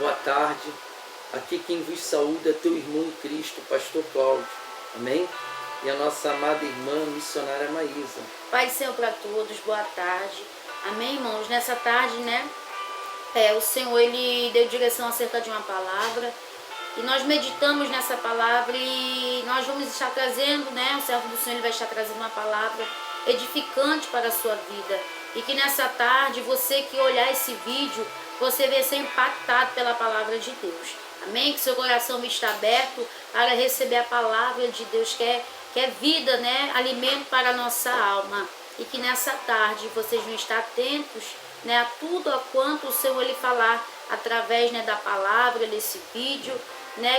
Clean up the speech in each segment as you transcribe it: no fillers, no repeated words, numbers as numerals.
boa tarde. Aqui quem vos saúda é teu irmão em Cristo, pastor Cláudio. Amém? E a nossa amada irmã missionária Maísa. Pai do Senhor para todos, boa tarde. Amém, irmãos? Nessa tarde, o Senhor, Ele deu direção acerca de uma palavra. E nós meditamos nessa palavra e nós vamos estar trazendo, o servo do Senhor ele vai estar trazendo uma palavra edificante para a sua vida. E que nessa tarde, você que olhar esse vídeo, você vai ser impactado pela palavra de Deus. Amém? Que seu coração está aberto para receber a palavra de Deus, que é vida, alimento para a nossa alma. E que nessa tarde vocês vão estar atentos, a tudo a quanto o Senhor ele falar através, da palavra, desse vídeo,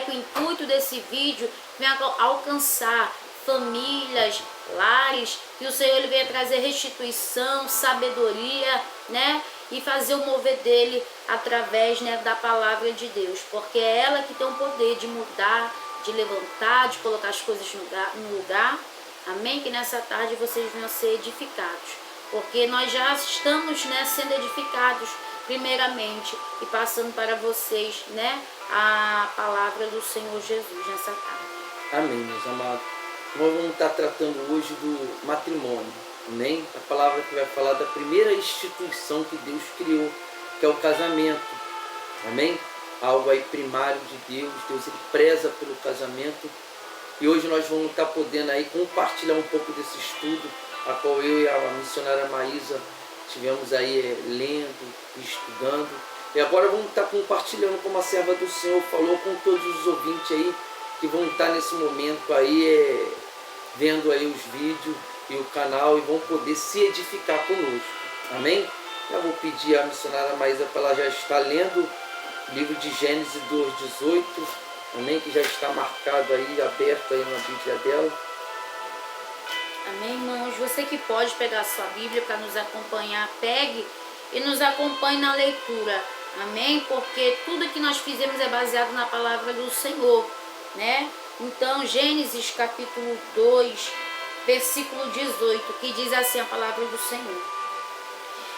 que o intuito desse vídeo venha alcançar famílias, lares, que o Senhor ele venha trazer restituição, sabedoria, e fazer o mover dele através, da palavra de Deus, porque é ela que tem o poder de mudar, de levantar, de colocar as coisas no lugar. Amém? Que nessa tarde vocês venham ser edificados, porque nós já estamos, sendo edificados primeiramente e passando para vocês, a palavra do Senhor Jesus nessa tarde. Amém, meus amados. Nós vamos estar tratando hoje do matrimônio. Amém? A palavra que vai falar da primeira instituição que Deus criou, que é o casamento. Amém? Algo aí primário de Deus. Deus ele preza pelo casamento. E hoje nós vamos estar podendo aí compartilhar um pouco desse estudo, a qual eu e a missionária Maísa estivemos aí lendo, estudando. E agora vamos estar compartilhando, como a serva do Senhor falou, com todos os ouvintes aí que vão estar nesse momento aí vendo aí os vídeos e o canal e vão poder se edificar conosco. Amém? Eu vou pedir à missionária Maísa para ela já estar lendo o livro de Gênesis 2:18, amém? Que já está marcado aí, aberto aí na Bíblia dela. Amém, irmãos? Você que pode pegar a sua Bíblia para nos acompanhar, pegue e nos acompanhe na leitura. Amém? Porque tudo que nós fizemos é baseado na palavra do Senhor, Então, Gênesis capítulo 2, versículo 18, que diz assim a palavra do Senhor.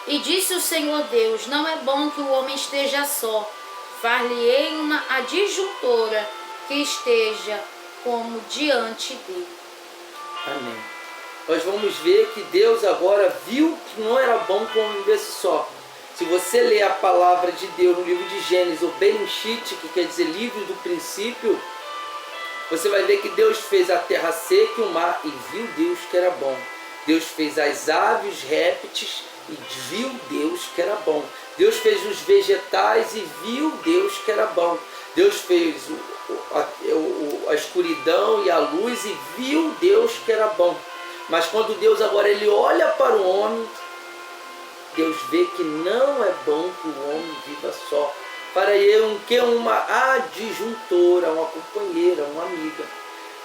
E disse o Senhor Deus, não é bom que o homem esteja só, far-lhe-ei uma adjuntora que esteja como diante dele. Amém. Nós vamos ver que Deus agora viu que não era bom que o homem vivesse só. Se você ler a palavra de Deus no livro de Gênesis, o Bereshit, que quer dizer livro do princípio, você vai ver que Deus fez a terra seca e o mar, e viu Deus que era bom. Deus fez as aves, os répteis, e viu Deus que era bom. Deus fez os vegetais e viu Deus que era bom. Deus fez a escuridão e a luz e viu Deus que era bom. Mas quando Deus agora ele olha para o homem, Deus vê que não é bom que o homem viva só. Para ele que uma adjuntora, uma companheira, uma amiga.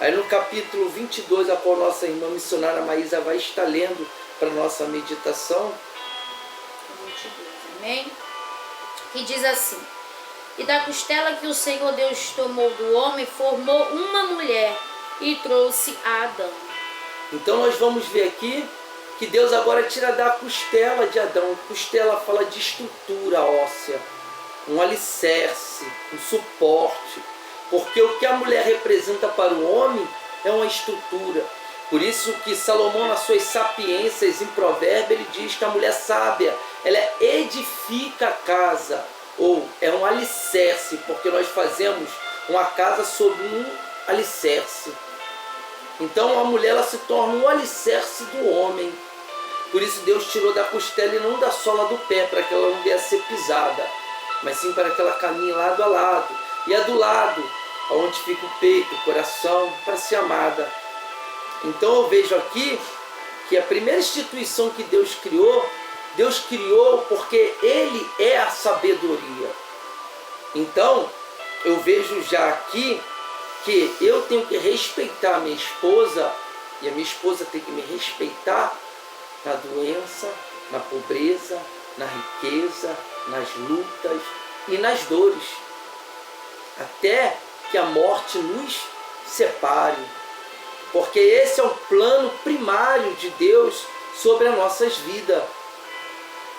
Aí no capítulo 22, a qual nossa irmã missionária Maísa vai estar lendo para nossa meditação. 22, amém? Que diz assim: e da costela que o Senhor Deus tomou do homem, formou uma mulher e trouxe a Adão. Então nós vamos ver aqui que Deus agora tira da costela de Adão. Costela fala de estrutura óssea, um alicerce, um suporte. Porque o que a mulher representa para o homem é uma estrutura. Por isso que Salomão, nas suas sapiências, em provérbio, ele diz que a mulher sábia, ela edifica a casa, ou é um alicerce, porque nós fazemos uma casa sobre um alicerce. Então a mulher ela se torna um alicerce do homem. Por isso Deus tirou da costela e não da sola do pé, para que ela não viesse ser pisada, mas sim para que ela caminhe lado a lado. E é do lado, onde fica o peito, o coração, para ser amada. Então eu vejo aqui que a primeira instituição que Deus criou porque Ele é a sabedoria. Então eu vejo já aqui que eu tenho que respeitar a minha esposa, e a minha esposa tem que me respeitar na doença, na pobreza, na riqueza, nas lutas e nas dores, até que a morte nos separe, porque esse é o plano primário de Deus sobre as nossas vidas.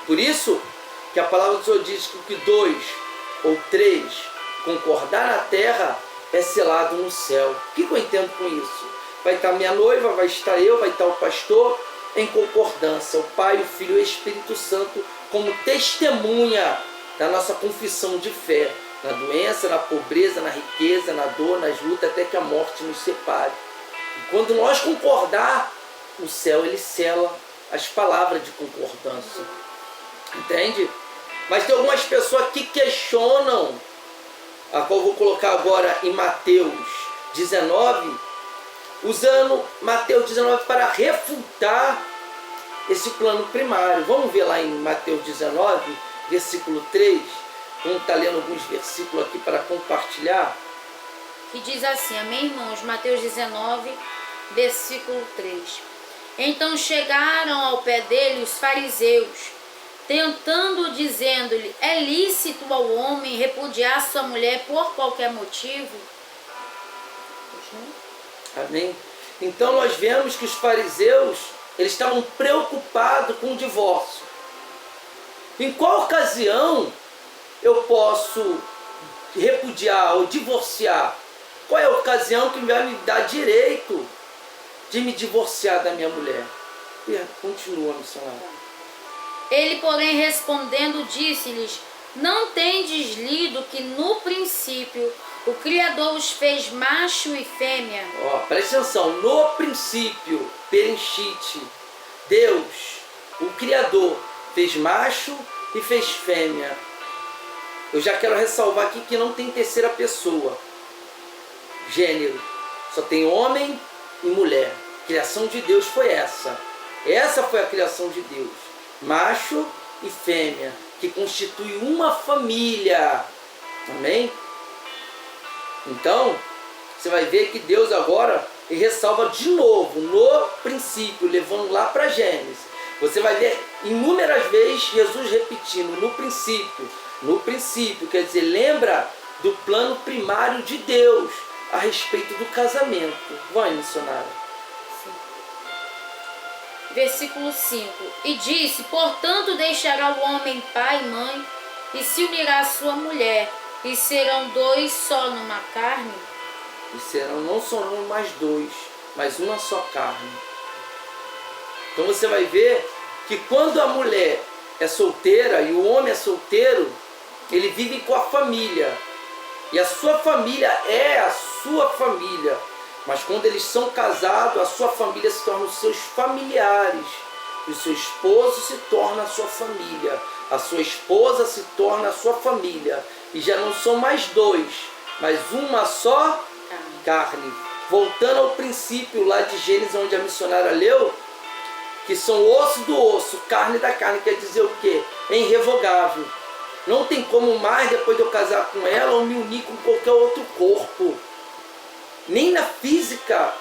Por isso que a palavra do Senhor diz que dois ou 3 concordar na terra, é selado no céu. O que eu entendo com isso? Vai estar minha noiva, vai estar eu, vai estar o pastor, em concordância, o Pai, o Filho e o Espírito Santo, como testemunha da nossa confissão de fé, na doença, na pobreza, na riqueza, na dor, nas lutas, até que a morte nos separe. E quando nós concordar, o céu ele sela as palavras de concordância. Entende? Mas tem algumas pessoas que questionam, a qual eu vou colocar agora em Mateus 19, usando Mateus 19 para refutar esse plano primário. Vamos ver lá em Mateus 19, versículo 3. Vamos estar lendo alguns versículos aqui para compartilhar. Que diz assim, amém, irmãos? Mateus 19, versículo 3. Então chegaram ao pé dele os fariseus, tentando, dizendo-lhe, é lícito ao homem repudiar sua mulher por qualquer motivo? Amém? Então nós vemos que os fariseus, eles estavam preocupados com o divórcio. Em qual ocasião eu posso repudiar ou divorciar? Qual é a ocasião que vai me dar direito de me divorciar da minha mulher? E continua, missionário. Ele, porém, respondendo, disse-lhes, não tendes lido que no princípio o Criador os fez macho e fêmea? Presta atenção, no princípio, Perenchite, Deus, o Criador, fez macho e fez fêmea. Eu já quero ressalvar aqui que não tem terceira pessoa, gênero, só tem homem e mulher. A criação de Deus foi essa. Essa foi a criação de Deus, macho e fêmea, que constitui uma família. Amém? Então, você vai ver que Deus agora ressalva de novo, no princípio, levando lá para Gênesis. Você vai ver inúmeras vezes Jesus repetindo, no princípio. No princípio, quer dizer, lembra do plano primário de Deus a respeito do casamento. Vai, missionária. Sim. Versículo 5. E disse, portanto deixará o homem pai e mãe, e se unirá à sua mulher, e serão dois só numa carne? E serão não só mais dois, mas uma só carne. Então você vai ver que quando a mulher é solteira e o homem é solteiro, ele vive com a família. E a sua família é a sua família. Mas quando eles são casados, a sua família se torna os seus familiares. E o seu esposo se torna a sua família. A sua esposa se torna a sua família. E já não são mais dois, mas uma só carne. Voltando ao princípio lá de Gênesis, onde a missionária leu, que são osso do osso, carne da carne, quer dizer o quê? É irrevogável. Não tem como mais, depois de eu casar com ela, ou me unir com qualquer outro corpo. Nem na física,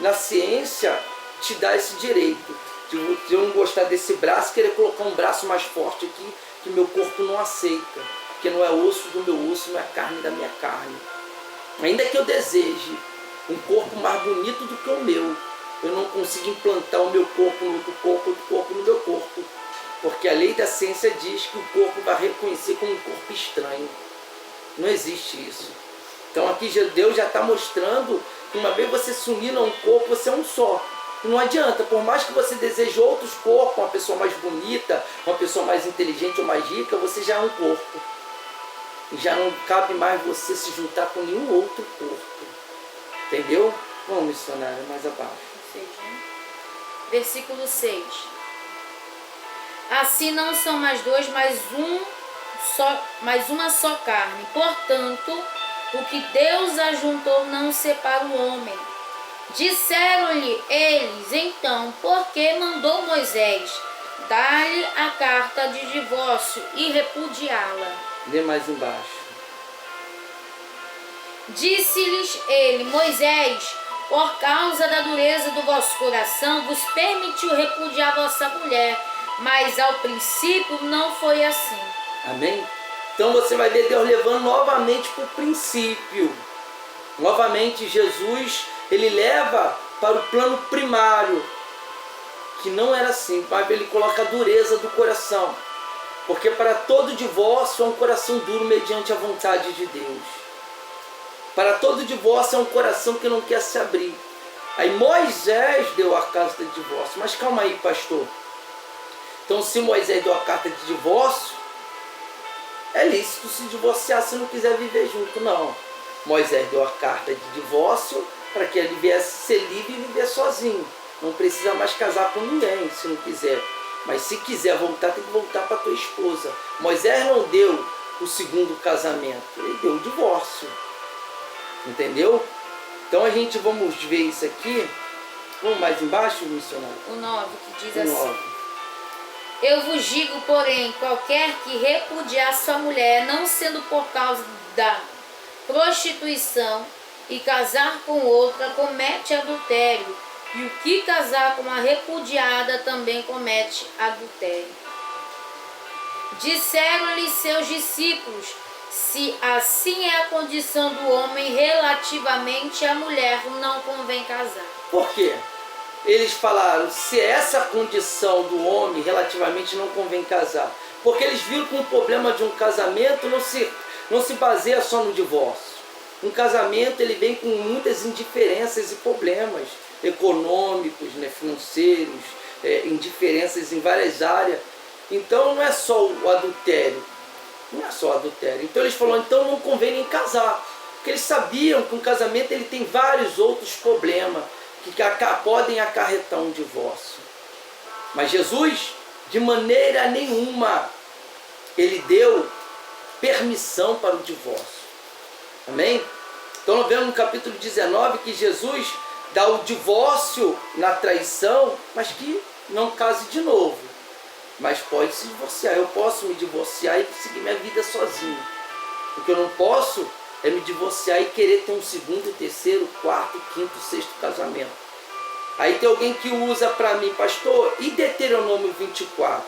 na ciência, te dá esse direito. De eu não gostar desse braço, querer colocar um braço mais forte aqui, que meu corpo não aceita. Porque não é osso do meu osso, não é carne da minha carne. Ainda que eu deseje um corpo mais bonito do que o meu, eu não consigo implantar o meu corpo no outro corpo, outro corpo no meu corpo. Porque a lei da ciência diz que o corpo vai reconhecer como um corpo estranho. Não existe isso. Então aqui Deus já está mostrando que uma vez você se unindo a um corpo, você é um só. E não adianta, por mais que você deseje outros corpos, uma pessoa mais bonita, uma pessoa mais inteligente ou mais rica, você já é um corpo. E já não cabe mais você se juntar com nenhum outro corpo. Entendeu? Vamos, missionária, mais abaixo. Versículo 6. Assim não são mais dois, mas uma só carne. Portanto, o que Deus ajuntou não separa o homem. Disseram-lhe eles, então, por que mandou Moisés dar-lhe a carta de divórcio e repudiá-la? Lê mais embaixo. Disse-lhes ele, Moisés, por causa da dureza do vosso coração, vos permitiu repudiar vossa mulher, mas ao princípio não foi assim. Amém? Então você vai ver Deus levando novamente para o princípio. Novamente Jesus, ele leva para o plano primário, que não era assim, mas ele coloca a dureza do coração. Porque para todo divórcio é um coração duro mediante a vontade de Deus. Para todo divórcio é um coração que não quer se abrir. Aí Moisés deu a carta de divórcio. Mas calma aí, pastor. Então se Moisés deu a carta de divórcio, é lícito se divorciar se não quiser viver junto. Não. Moisés deu a carta de divórcio para que ele viesse ser livre e viver sozinho. Não precisa mais casar com ninguém se não quiser. Mas se quiser voltar, tem que voltar para tua esposa. Moisés não deu o segundo casamento, ele deu o divórcio. Entendeu? Então a gente vamos ver isso aqui. Vamos mais embaixo, missionário? O 9, que diz O assim: 9. Eu vos digo, porém, qualquer que repudiar sua mulher, não sendo por causa da prostituição, e casar com outra, comete adultério. E o que casar com a repudiada também comete adultério. Disseram-lhe seus discípulos: se assim é a condição do homem relativamente à mulher, não convém casar. Por quê? Eles falaram, se essa condição do homem relativamente não convém casar. Porque eles viram que o problema de um casamento não se baseia só no divórcio. Um casamento ele vem com muitas indiferenças e problemas econômicos, né, financeiros, indiferenças em várias áreas. Então não é só o adultério. Não é só o adultério. Então eles falaram, então não convém nem casar. Porque eles sabiam que um casamento ele tem vários outros problemas que podem acarretar um divórcio. Mas Jesus, de maneira nenhuma, ele deu permissão para o divórcio. Amém? Então nós vemos no capítulo 19 que Jesus dá o divórcio na traição, mas que não case de novo. Mas pode se divorciar. Eu posso me divorciar e seguir minha vida sozinho. O que eu não posso é me divorciar e querer ter um segundo, terceiro, quarto, quinto, sexto casamento. Aí tem alguém que usa para mim, pastor, e Deuteronômio 24,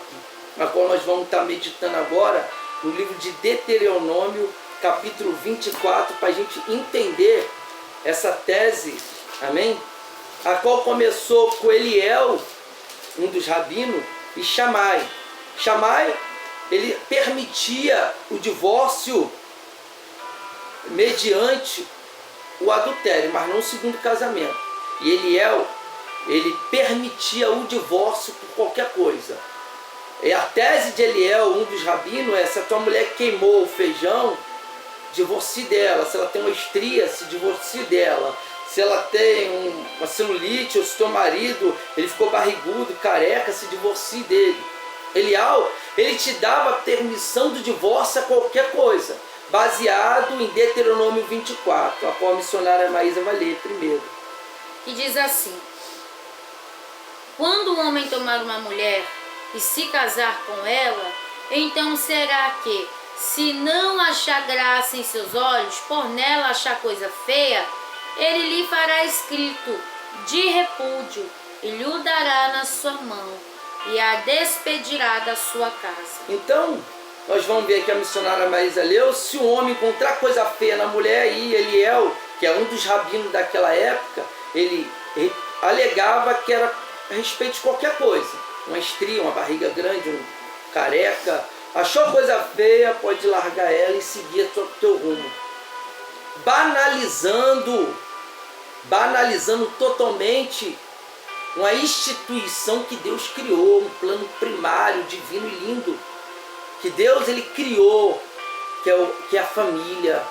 na qual nós vamos estar meditando agora, no livro de Deuteronômio, capítulo 24, para a gente entender essa tese, amém? A qual começou com Eliel, um dos rabinos, e Shammai. Shammai, ele permitia o divórcio mediante o adultério, mas não o segundo casamento. E Eliel, ele permitia o divórcio por qualquer coisa. E a tese de Eliel, um dos rabinos, é: se a tua mulher queimou o feijão, divorcie dela. Se ela tem uma estria, se divorcie dela. Se ela tem uma celulite, ou se teu marido ele ficou barrigudo, careca, se divorcie dele. Eliel, ele te dava permissão do divórcio a qualquer coisa, baseado em Deuteronômio 24, a qual a missionária Maísa vai ler primeiro. Que diz assim: quando o homem tomar uma mulher e se casar com ela, então será que, se não achar graça em seus olhos, por nela achar coisa feia, ele lhe fará escrito de repúdio e lhe o dará na sua mão e a despedirá da sua casa. Então, nós vamos ver que a missionária Maísa leu: se o homem encontrar coisa feia na mulher, e Eliel, que é um dos rabinos daquela época, ele alegava que era a respeito de qualquer coisa. Uma estria, uma barriga grande, um careca. Achou coisa feia, pode largar ela e seguir o teu rumo. Banalizando totalmente uma instituição que Deus criou, um plano primário, divino e lindo, que Deus ele criou, que é a família,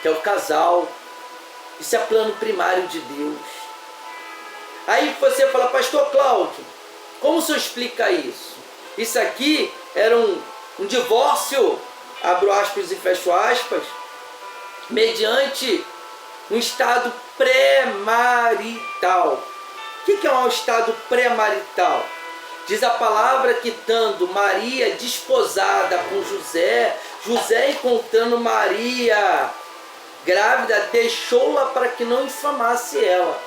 que é o casal. Isso é plano primário de Deus. Aí você fala: pastor Cláudio, como o senhor explica isso? Isso aqui era um divórcio, abro aspas e fecho aspas, mediante um estado pré-marital. O que é um estado pré-marital? Diz a palavra que, estando Maria desposada com José, José, encontrando Maria grávida, deixou-la para que não infamasse ela.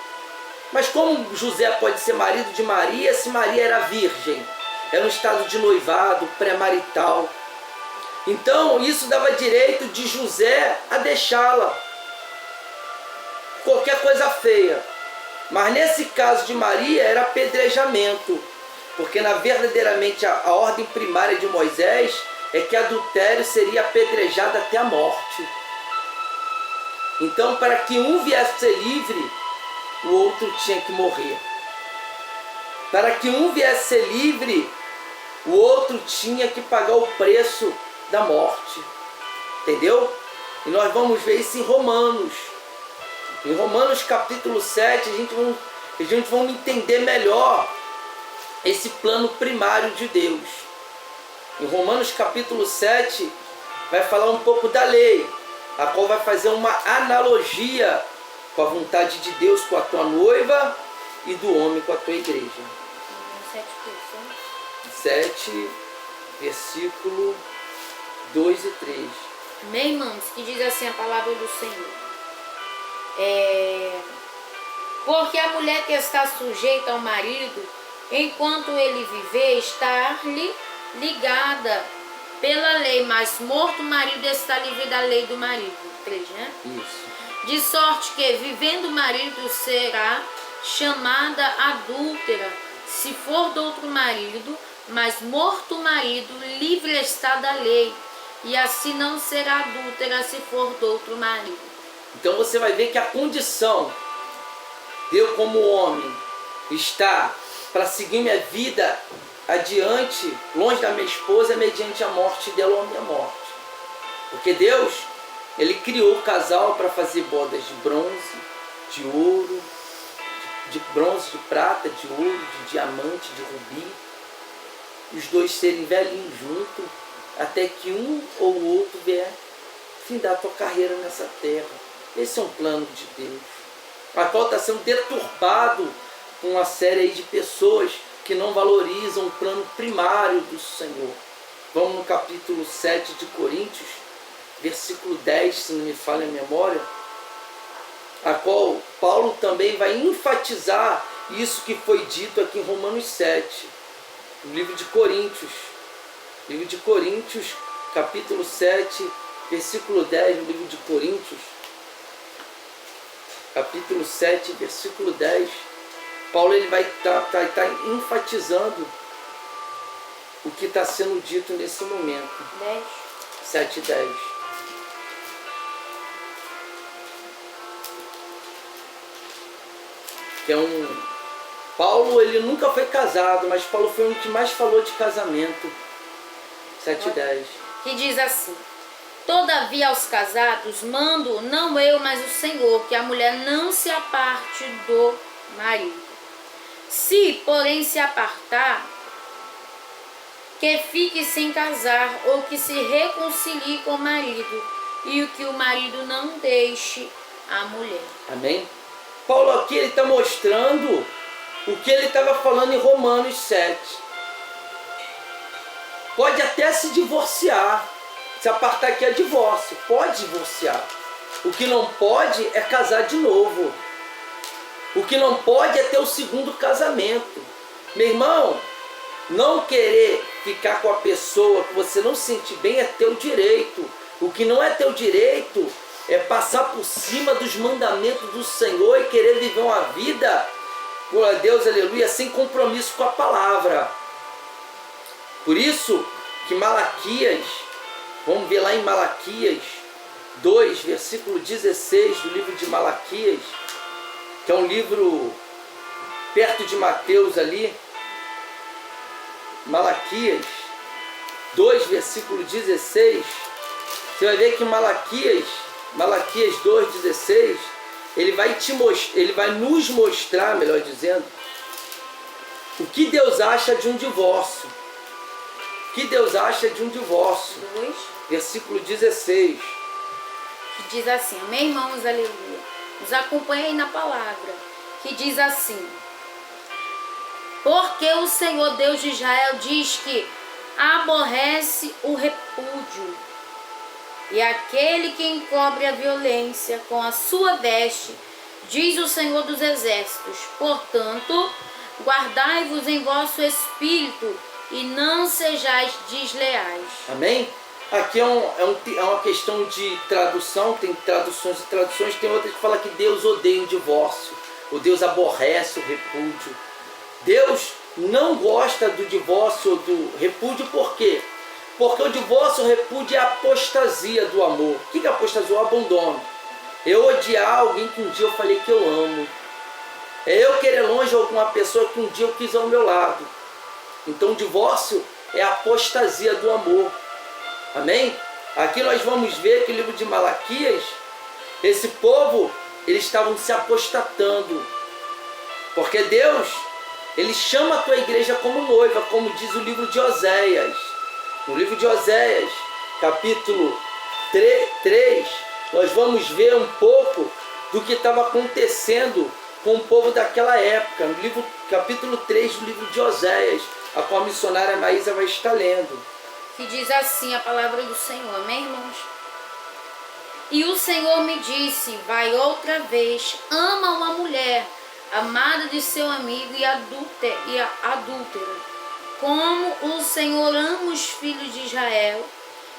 Mas como José pode ser marido de Maria se Maria era virgem? Era um estado de noivado, pré-marital. Então isso dava direito de José a deixá-la. Qualquer coisa feia. Mas nesse caso de Maria era apedrejamento. Porque verdadeiramente a ordem primária de Moisés é que adultério seria apedrejado até a morte. Então, para que um viesse a ser livre, o outro tinha que morrer. Para que um viesse a ser livre, o outro tinha que pagar o preço da morte. Entendeu? E nós vamos ver isso em Romanos. Em Romanos capítulo 7, a gente vai entender melhor esse plano primário de Deus. Em Romanos capítulo 7, vai falar um pouco da lei, a qual vai fazer uma analogia com a vontade de Deus com a tua noiva e do homem com a tua igreja. 7, versículo 2 e 3. Amém, irmãos? Que diz assim a palavra do Senhor. Porque a mulher que está sujeita ao marido, enquanto ele viver, está-lhe ligada pela lei, mas morto o marido está livre da lei do marido. 3, né? Isso. De sorte que, vivendo o marido, será chamada adúltera, se for do outro marido, mas morto o marido, livre está da lei, e assim não será adúltera se for do outro marido. Então você vai ver que a condição de eu como homem está para seguir minha vida adiante, longe da minha esposa, mediante a morte dela ou a minha morte. Porque Deus, Ele criou o casal para fazer bodas de bronze, de ouro, de bronze, de prata, de ouro, de diamante, de rubi. Os dois serem velhinhos juntos, até que um ou o outro vier findar a tua carreira nessa terra. Esse é um plano de Deus, a qual está sendo deturpado com uma série aí de pessoas que não valorizam o plano primário do Senhor. Vamos no capítulo 7 de Coríntios, versículo 10, se não me falha a memória, a qual Paulo também vai enfatizar isso que foi dito aqui em Romanos 7, no livro de Coríntios. Livro de Coríntios, capítulo 7, versículo 10, no livro de Coríntios, capítulo 7, versículo 10, Paulo ele vai estar enfatizando o que está sendo dito nesse momento. 10. 7 e 10. Que é Paulo ele nunca foi casado, mas Paulo foi um que mais falou de casamento. 7 e 10. Que diz assim: todavia aos casados mando, não eu, mas o Senhor, que a mulher não se aparte do marido. Se, porém, se apartar, que fique sem casar, ou que se reconcilie com o marido, e o que o marido não deixe a mulher. Amém? Paulo aqui ele está mostrando o que ele estava falando em Romanos 7. Pode até se divorciar. Se apartar aqui é divórcio. Pode divorciar. O que não pode é casar de novo. O que não pode é ter o segundo casamento. Meu irmão, não querer ficar com a pessoa que você não se sente bem é teu direito. O que não é teu direito é passar por cima dos mandamentos do Senhor e querer viver uma vida, glória a Deus, aleluia, sem compromisso com a palavra. Por isso que Malaquias, vamos ver lá em Malaquias 2, versículo 16 do livro de Malaquias, que é um livro perto de Mateus ali, Malaquias 2, versículo 16, você vai ver que Malaquias 2,16, ele vai nos mostrar, melhor dizendo, o que Deus acha de um divórcio. O que Deus acha de um divórcio. 2. Versículo 16. Que diz assim, amém, irmãos, aleluia. Nos acompanha aí na palavra, que diz assim: porque o Senhor Deus de Israel diz que aborrece o repúdio, e aquele que encobre a violência com a sua veste, diz o Senhor dos Exércitos. Portanto, guardai-vos em vosso espírito e não sejais desleais. Amém? Aqui é uma questão de tradução, tem traduções e traduções, tem outras que falam que Deus odeia o divórcio, ou Deus aborrece o repúdio. Deus não gosta do divórcio ou do repúdio, por quê? Porque o divórcio, o repúdio é a apostasia do amor. O que é apostasia? O abandono. Eu odiar alguém que um dia eu falei que eu amo. É eu querer longe alguma pessoa que um dia eu quis ao meu lado. Então o divórcio é a apostasia do amor. Amém? Aqui nós vamos ver que o livro de Malaquias, esse povo, eles estavam se apostatando. Porque Deus, Ele chama a tua igreja como noiva, como diz o livro de Oséias. No livro de Oséias, capítulo 3, nós vamos ver um pouco do que estava acontecendo com o povo daquela época. No livro, capítulo 3 do livro de Oséias, a qual a missionária Maísa vai estar lendo. Que diz assim a palavra do Senhor, amém, irmãos? E o Senhor me disse, vai outra vez, ama uma mulher, amada de seu amigo e adúltera, como o Senhor ama os filhos de Israel,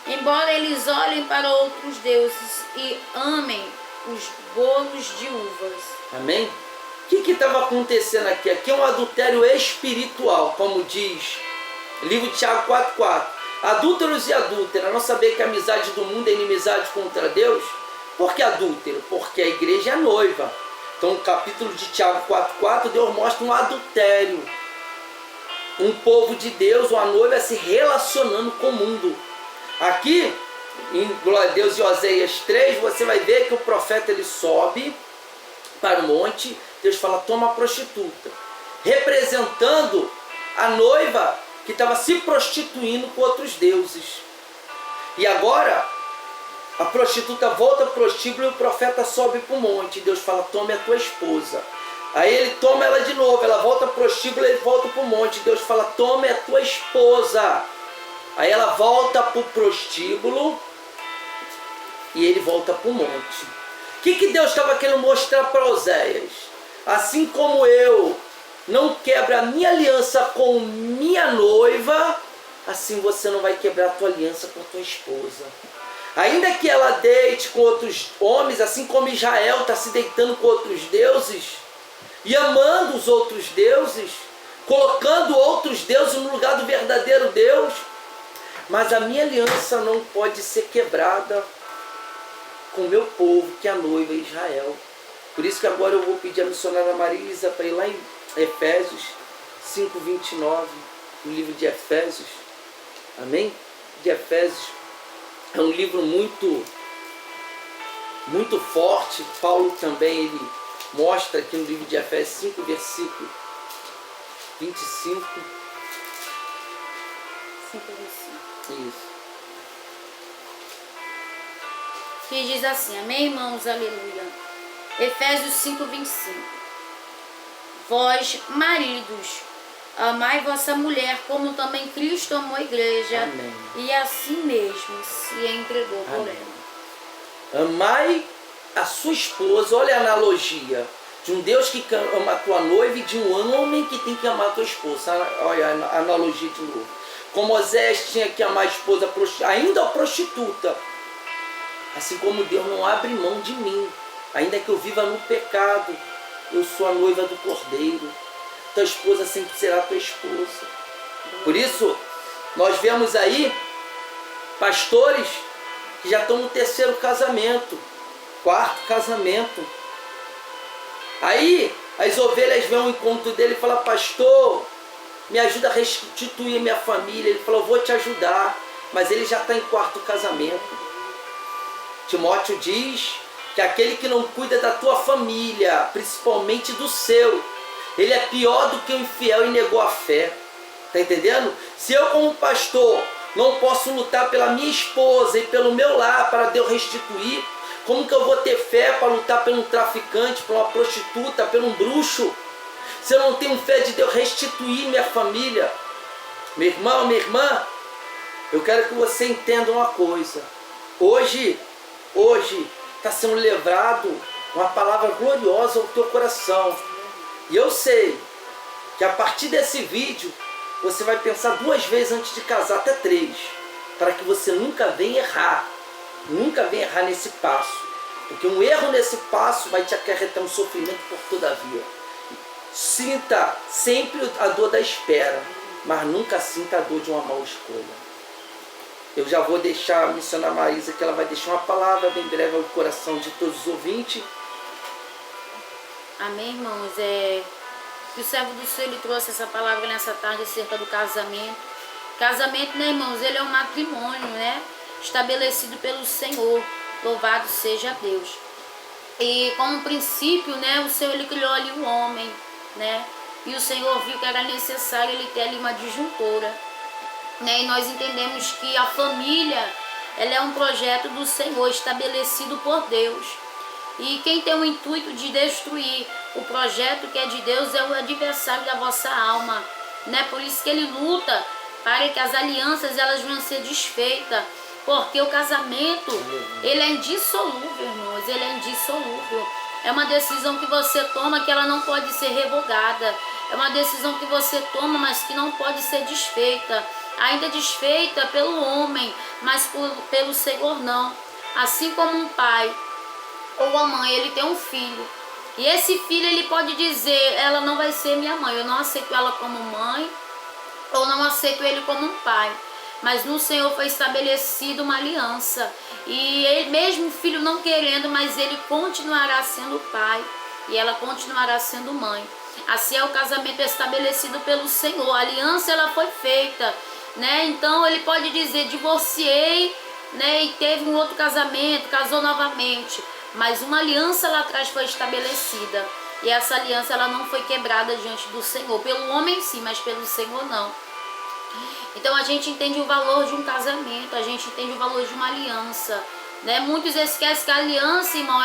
embora eles olhem para outros deuses e amem os bolos de uvas. Amém? O que estava acontecendo aqui? Aqui é um adultério espiritual, como diz o livro de Tiago 4,4. Adúlteros e adúlteras, não saber que a amizade do mundo é inimizade contra Deus? Por que adúltero? Porque a igreja é noiva. Então, no capítulo de Tiago 4,4, Deus mostra um adultério. Um povo de Deus, uma noiva se relacionando com o mundo. Aqui, em Glória a Deus e Oséias 3, você vai ver que o profeta ele sobe para o monte. Deus fala, toma a prostituta. Representando a noiva que estava se prostituindo com outros deuses. E agora, a prostituta volta para o prostíbulo e o profeta sobe para o monte. Deus fala, tome a tua esposa. Aí ele toma ela de novo, ela volta para o prostíbulo e ele volta para o monte. Deus fala, tome a tua esposa. Aí ela volta para o prostíbulo e ele volta para o monte. O que Deus estava querendo mostrar para Oséias? Assim como eu não quebro a minha aliança com minha noiva, assim você não vai quebrar a tua aliança com a tua esposa. Ainda que ela deite com outros homens, assim como Israel está se deitando com outros deuses, e amando os outros deuses, colocando outros deuses no lugar do verdadeiro Deus, mas a minha aliança não pode ser quebrada com o meu povo, que é a noiva Israel. Por isso que agora eu vou pedir a missionária Marisa para ir lá em Efésios 5:29, no livro de Efésios. Amém? De Efésios. É um livro muito forte. Paulo também ele mostra aqui no livro de Efésios 5, versículo 25. 5:25. Isso. Que diz assim, amém, irmãos, aleluia. Efésios 5:25. Vós, maridos, amai vossa mulher, como também Cristo amou a igreja. Amém. E assim mesmo se entregou por Amém. ela. Amai a sua esposa. Olha a analogia de um Deus que ama a tua noiva e de um homem que tem que amar a tua esposa. Olha a analogia de novo. Como Oséias tinha que amar a esposa, ainda a prostituta. Assim como Deus não abre mão de mim, ainda que eu viva no pecado, eu sou a noiva do Cordeiro. Tua esposa sempre será tua esposa. Por isso, nós vemos aí pastores que já estão no 3º casamento, 4º casamento. Aí as ovelhas vêm ao encontro dele e falam, pastor, me ajuda a restituir minha família. Ele falou, vou te ajudar, mas ele já está em 4º casamento. Timóteo diz que aquele que não cuida da tua família, principalmente do seu, ele é pior do que o infiel e negou a fé. Está entendendo? Se eu como pastor não posso lutar pela minha esposa e pelo meu lar para Deus restituir, como que eu vou ter fé para lutar por um traficante, por uma prostituta, por um bruxo? Se eu não tenho fé de Deus restituir minha família? Meu irmão, minha irmã, eu quero que você entenda uma coisa. Hoje está sendo levado uma palavra gloriosa ao teu coração. E eu sei que a partir desse vídeo você vai pensar 2 vezes antes de casar, até 3, para que você nunca venha errar. Nunca venha errar nesse passo. Porque um erro nesse passo vai te acarretar um sofrimento por toda a vida. Sinta sempre a dor da espera, mas nunca sinta a dor de uma má escolha. Eu já vou deixar a missionária Marisa, que ela vai deixar uma palavra bem breve ao coração de todos os ouvintes. Amém, irmãos? Que o servo do Senhor ele trouxe essa palavra nessa tarde acerca do casamento. Casamento, né, irmãos? Ele é um matrimônio, né? Estabelecido pelo Senhor. Louvado seja Deus. E como princípio, né, o Senhor ele criou ali o homem, né? E o Senhor viu que era necessário ele ter ali uma disjuntora, né? E nós entendemos que a família, ela é um projeto do Senhor estabelecido por Deus. E quem tem o intuito de destruir o projeto que é de Deus é o adversário da vossa alma, né? Por isso que ele luta para que as alianças elas venham ser desfeitas, porque o casamento ele é indissolúvel, irmãos, ele é indissolúvel. É uma decisão que você toma que ela não pode ser revogada. É uma decisão que você toma, mas que não pode ser desfeita. Ainda desfeita pelo homem, mas pelo Senhor não. Assim como um pai ou a mãe, ele tem um filho. E esse filho, ele pode dizer, ela não vai ser minha mãe. Eu não aceito ela como mãe, ou não aceito ele como um pai. Mas no Senhor foi estabelecida uma aliança. E ele, mesmo o filho não querendo, mas ele continuará sendo pai. E ela continuará sendo mãe. Assim é o casamento estabelecido pelo Senhor. A aliança ela foi feita, né? Então ele pode dizer, divorciei, né? E teve um outro casamento, casou novamente. Mas uma aliança lá atrás foi estabelecida. E essa aliança ela não foi quebrada diante do Senhor. Pelo homem sim, mas pelo Senhor não. Então a gente entende o valor de um casamento, a gente entende o valor de uma aliança, né? Muitos esquecem que a aliança, irmão,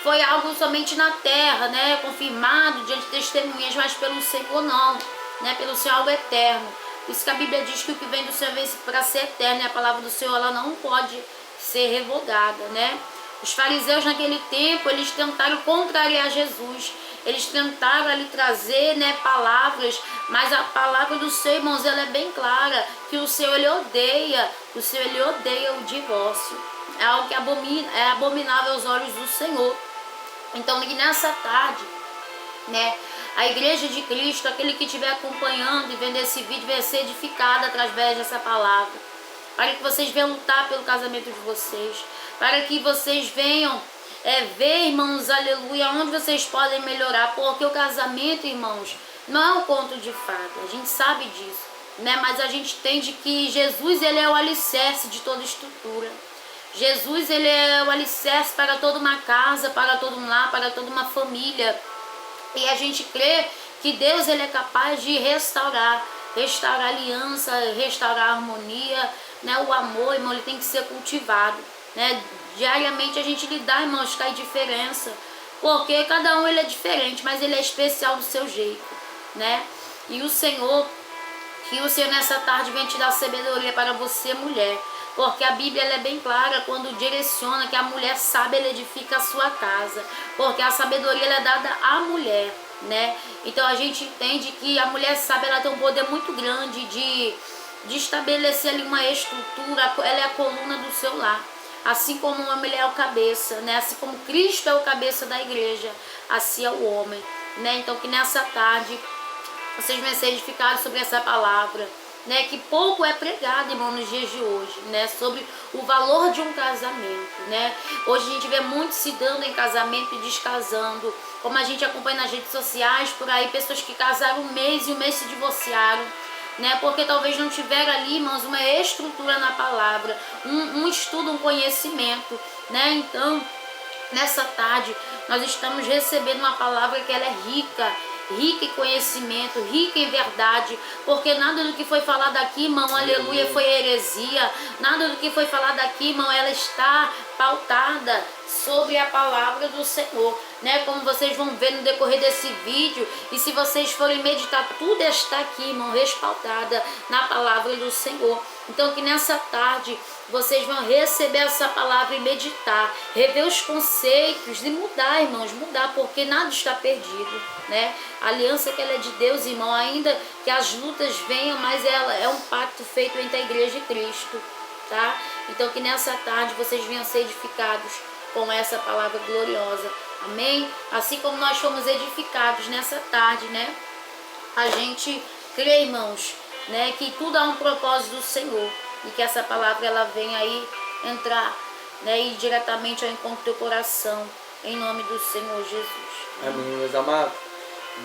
foi algo somente na terra, né? Confirmado diante de testemunhas, mas pelo Senhor não, né? Pelo Senhor algo eterno. Por isso que a Bíblia diz que o que vem do Senhor vem para ser eterno, e a palavra do Senhor ela não pode ser revogada, né? Os fariseus naquele tempo, eles tentaram contrariar Jesus. Eles tentaram ali trazer, né, palavras, mas a palavra do Senhor, irmãos, ela é bem clara, que o Senhor ele odeia o divórcio. É algo que é abominável aos olhos do Senhor. Então, nessa tarde, né, a igreja de Cristo, aquele que estiver acompanhando e vendo esse vídeo, vai ser edificado através dessa palavra. Para que vocês venham lutar pelo casamento de vocês. Para que vocês venham ver, irmãos, aleluia, onde vocês podem melhorar. Porque o casamento, irmãos, não é um conto de fada. A gente sabe disso, né? Mas a gente entende que Jesus, ele é o alicerce de toda estrutura. Jesus, ele é o alicerce para toda uma casa, para todo um lar, para toda uma família. E a gente crê que Deus, ele é capaz de restaurar a aliança, restaurar a harmonia, né? O amor, irmão, ele tem que ser cultivado, né? Diariamente a gente lidar, irmãos, com a diferença, porque cada um ele é diferente, mas ele é especial do seu jeito, né? E o Senhor, que o Senhor nessa tarde vem te dar sabedoria para você, mulher, porque a Bíblia ela é bem clara quando direciona que a mulher sábia ela edifica a sua casa, porque a sabedoria ela é dada à mulher, né? Então a gente entende que a mulher sábia ela tem um poder muito grande de estabelecer ali uma estrutura, ela é a coluna do seu lar. Assim como uma mulher é o cabeça, né? Assim como Cristo é o cabeça da igreja, assim é o homem, né? Então que nessa tarde vocês venham ser edificados sobre essa palavra, né? Que pouco é pregado, irmão, nos dias de hoje, né? Sobre o valor de um casamento, né? Hoje a gente vê muitos se dando em casamento e descasando, como a gente acompanha nas redes sociais, por aí, pessoas que casaram um mês e um mês se divorciaram, né? Porque talvez não tiver ali, irmãos, uma estrutura na palavra, um estudo, um conhecimento, né? Então, nessa tarde, nós estamos recebendo uma palavra que ela é rica em conhecimento, rica em verdade, porque nada do que foi falado aqui, irmão, aleluia, foi heresia, nada do que foi falado aqui, irmão, ela está pautada sobre a palavra do Senhor, né? Como vocês vão ver no decorrer desse vídeo, e se vocês forem meditar, tudo está aqui, irmão, respaldada na palavra do Senhor. Então que nessa tarde vocês vão receber essa palavra e meditar, rever os conceitos e mudar, irmãos, mudar, porque nada está perdido, né? A aliança que ela é de Deus, irmão, ainda que as lutas venham, mas ela é um pacto feito entre a igreja e Cristo, tá? Então que nessa tarde vocês venham ser edificados com essa palavra gloriosa, Amém? Assim como nós fomos edificados nessa tarde, né? A gente crê, irmãos, né, que tudo há um propósito do Senhor e que essa palavra ela vem aí entrar, né, e diretamente ao encontro do teu coração, em nome do Senhor Jesus. Amém, meus amados.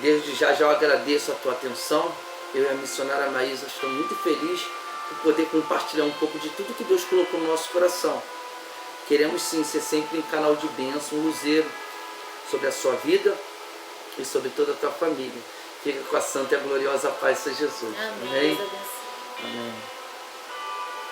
Desde já eu agradeço a tua atenção. Eu e a missionária Maísa estou muito feliz por poder compartilhar um pouco de tudo que Deus colocou no nosso coração. Queremos sim ser sempre um canal de bênção, um luzeiro sobre a sua vida e sobre toda a tua família. Fica com a santa e a gloriosa paz de Jesus. Amém. Amém. Deus abençoe. Amém.